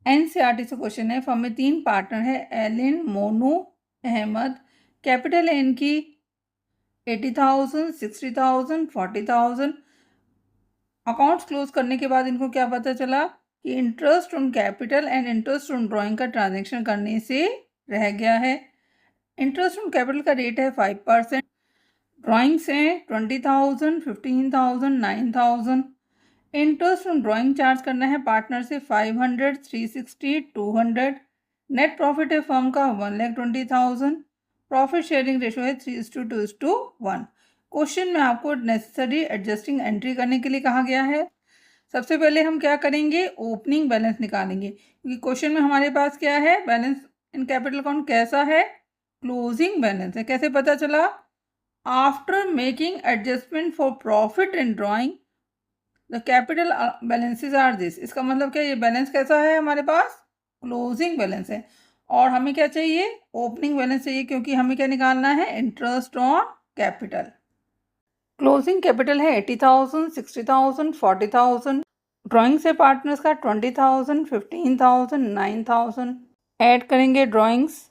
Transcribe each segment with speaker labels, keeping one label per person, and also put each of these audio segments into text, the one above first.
Speaker 1: NCERT से question है, firm में 3 पार्टनर है, एलिन, मोनू, अहमद। कैपिटल है इनकी 80,000, 60,000, 40,000। अकाउंट्स क्लोज करने के बाद इनको क्या पता चला कि interest on capital and interest on drawing का ट्रांजैक्शन करने से रह गया है। इंटरेस्ट ऑन कैपिटल का रेट है 5%, ड्राइंग्स हैं 20,000, 15,000, 9,000। इंटरेस्ट ऑन ड्राइंग चार्ज करना है पार्टनर से 500, 360, 200। नेट प्रॉफिट है फर्म का 1,20,000। प्रॉफिट शेयरिंग रेशो है 3:2:1। क्वेश्चन में आपको नेसेसरी एडजस्टिंग एंट्री करने के लिए कहा गया है। सबसे पहले हम क्या करेंगे, ओपनिंग बैलेंस निकालेंगे, क्योंकि क्वेश्चन में हमारे पास क्या है, बैलेंस इन कैपिटल अकाउंट कैसा है, क्लोजिंग बैलेंस है। कैसे पता चला, after making adjustment for profit in drawing the capital balances are this. इसका मतलब क्या, ये बैलेंस कैसा है हमारे पास, क्लोजिंग बैलेंस है। और हमें क्या चाहिए, ओपनिंग बैलेंस चाहिए, क्योंकि हमें क्या निकालना है, interest on capital. Closing capital है 80,000, 60,000, 40,000। ड्राइंग से पार्टनर्स का 20,000, 15,000, 9,000। ऐड करेंगे ड्राइंग्स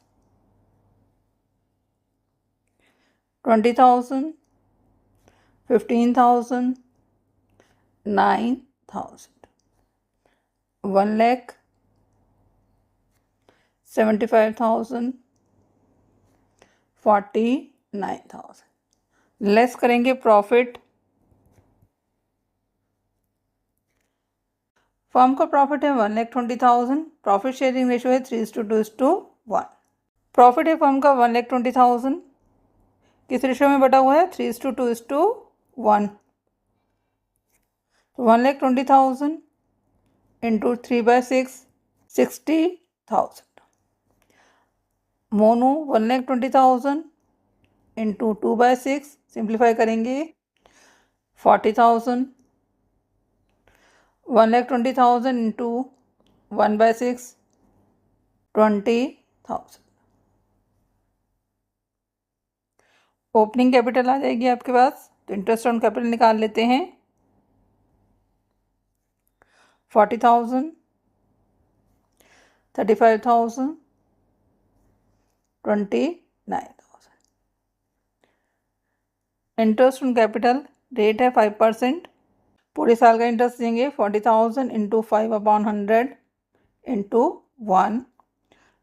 Speaker 1: 20,000, 15,000, 9,000। 1,75,000, 49,000। लेस करेंगे प्रॉफिट। फर्म का प्रॉफिट है 1,20,000। प्रॉफिट शेयरिंग रेशो है 3:2:1। प्रॉफिट है फर्म का 1,20,000, किस रेशो में बटा हुआ है, 3:2:1। 1,20,000 इंटू 3/6, 60,000। मोनू 1,20,000 इंटू 2/6, सिंप्लीफाई करेंगे 40,000। 1,20,000 इंटू 1/6, 20,000। ओपनिंग कैपिटल आ जाएगी आपके पास, तो इंटरेस्ट ऑन कैपिटल निकाल लेते हैं। 40,000, 35,000, 29,000। इंटरेस्ट ऑन कैपिटल रेट है 5%। पूरे साल का इंटरेस्ट देंगे 40,000 into 5/100 into 1,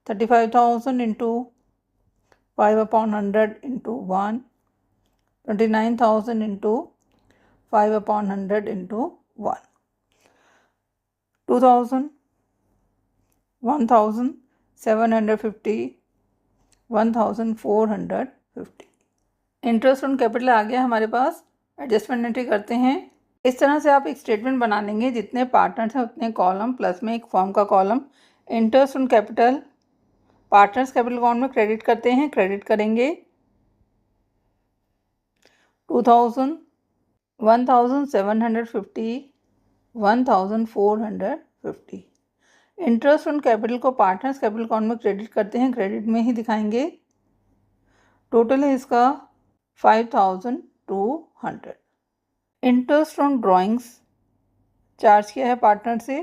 Speaker 1: 35,000 into 5/100 into 1, 29,000 into 5/100 into 1, 2,000, 1,750, 1,450। Interest on capital आ गया हमारे पास। एडजस्टमेंट एंट्री करते हैं। इस तरह से आप एक स्टेटमेंट बना लेंगे, जितने पार्टनर्स हैं उतने कॉलम प्लस में एक फर्म का column. Interest on capital partners capital account में क्रेडिट करते हैं, क्रेडिट करेंगे 2,000, 1,750, 1,450। इंटरेस्ट ऑन कैपिटल को पार्टनर्स कैपिटल अकाउंट में क्रेडिट करते हैं, क्रेडिट में ही दिखाएंगे। टोटल है इसका 5,200। इंटरेस्ट ऑन ड्राइंग्स चार्ज किया है पार्टनर से।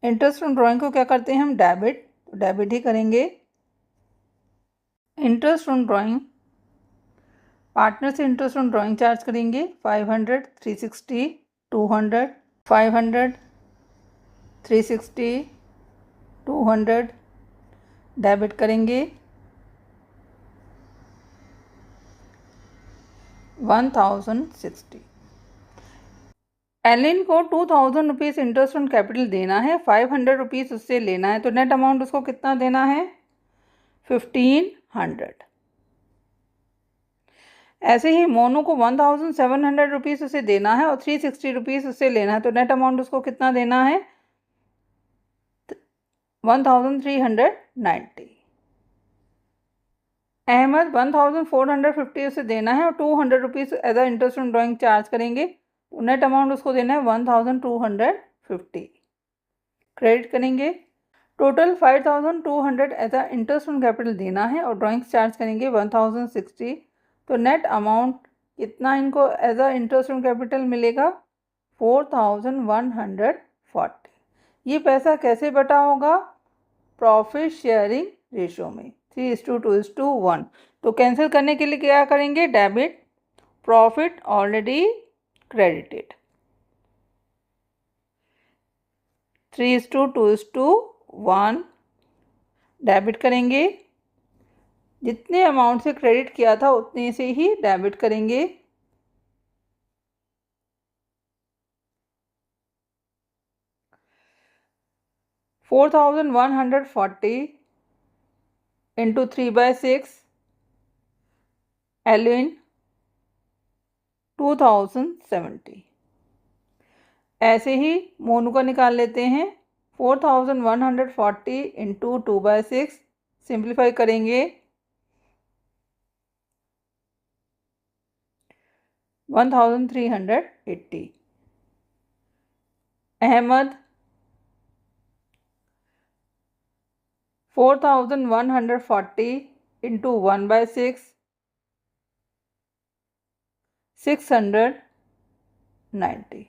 Speaker 1: इंटरेस्ट ऑन ड्राइंग को क्या करते हैं हम, डेबिट, तो डेबिट ही करेंगे। इंटरेस्ट ऑन ड्राइंग पार्टनर से इंटरेस्ट ऑन ड्राइंग चार्ज करेंगे 500, 360, 200। 500, 360, 200 डेबिट करेंगे 1,060। एलिन को 2,000 रुपीज़ इंटरेस्ट ऑन कैपिटल देना है, 500 रुपीज़ उससे लेना है, तो नेट अमाउंट उसको कितना देना है, 1,500। ऐसे ही मोनू को 1,700 रुपीज़ उसे देना है और 360 रुपीज़ उससे लेना है, तो नेट अमाउंट उसको कितना देना है, 1,390। अहमद 1,450 उसे देना है और 200 rupees as a interest on drawing charge करेंगे, तो नेट अमाउंट उसको देना है 1,250। क्रेडिट करेंगे। Total 5,200 as a interest on capital देना है और ड्राइंग्स चार्ज करेंगे 1,060, तो नेट अमाउंट कितना इनको as a interest on capital मिलेगा, 4,140। ये पैसा कैसे बटा होगा? प्रॉफिट शेयरिंग रेशो में 3:2:1। तो कैंसिल करने के लिए क्या करेंगे? Debit profit already credited 3:2:1 debit करेंगे। जितने अमाउंट से क्रेडिट किया था उतने से ही डेबिट करेंगे। $4,140 इंटू 3/6 एलिन 2070। ऐसे ही मोनू का निकाल लेते हैं। 4,140 इंटू 2/6 सिंप्लीफाई करेंगे 1,380। अहमद 4,140 इंटू 1/6 690।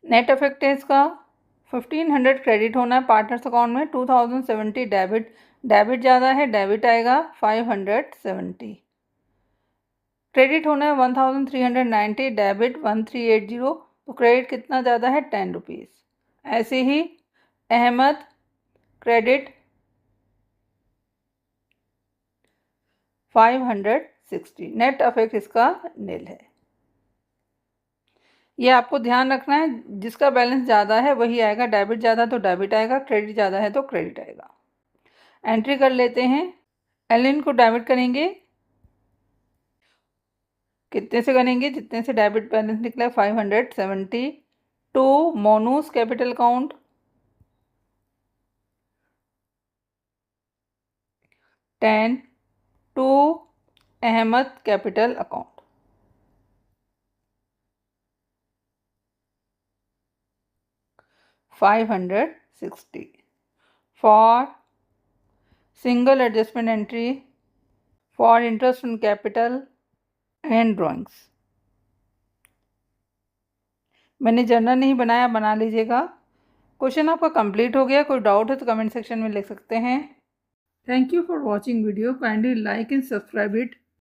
Speaker 1: नेट इफेक्ट है इसका 1,500 क्रेडिट होना है पार्टनर्स अकाउंट में, 2,070 डेबिट ज़्यादा है, डेबिट आएगा 570। क्रेडिट होना है 1,390, डेबिट 1,380, तो क्रेडिट कितना ज़्यादा है? 10 रुपीज़। ऐसे ही अहमद क्रेडिट 560। नेट इफेक्ट इसका नील है। ये आपको ध्यान रखना है, जिसका बैलेंस ज़्यादा है वही आएगा, डेबिट ज़्यादा तो डेबिट आएगा, क्रेडिट ज़्यादा है तो क्रेडिट आएगा। एंट्री कर लेते हैं। एलिन को डेबिट करेंगे, कितने से करेंगे? जितने से डेबिट बैलेंस निकला 570 टू मोनूस capital account 10 to Ahmad capital account 560 for single adjustment entry for interest on capital and drawings. मैंने जर्नल नहीं बनाया, बना लीजिएगा। क्वेश्चन आपका कंप्लीट हो गया। कोई डाउट है तो कमेंट सेक्शन में लिख सकते हैं। Thank you for watching video. Kindly like and subscribe it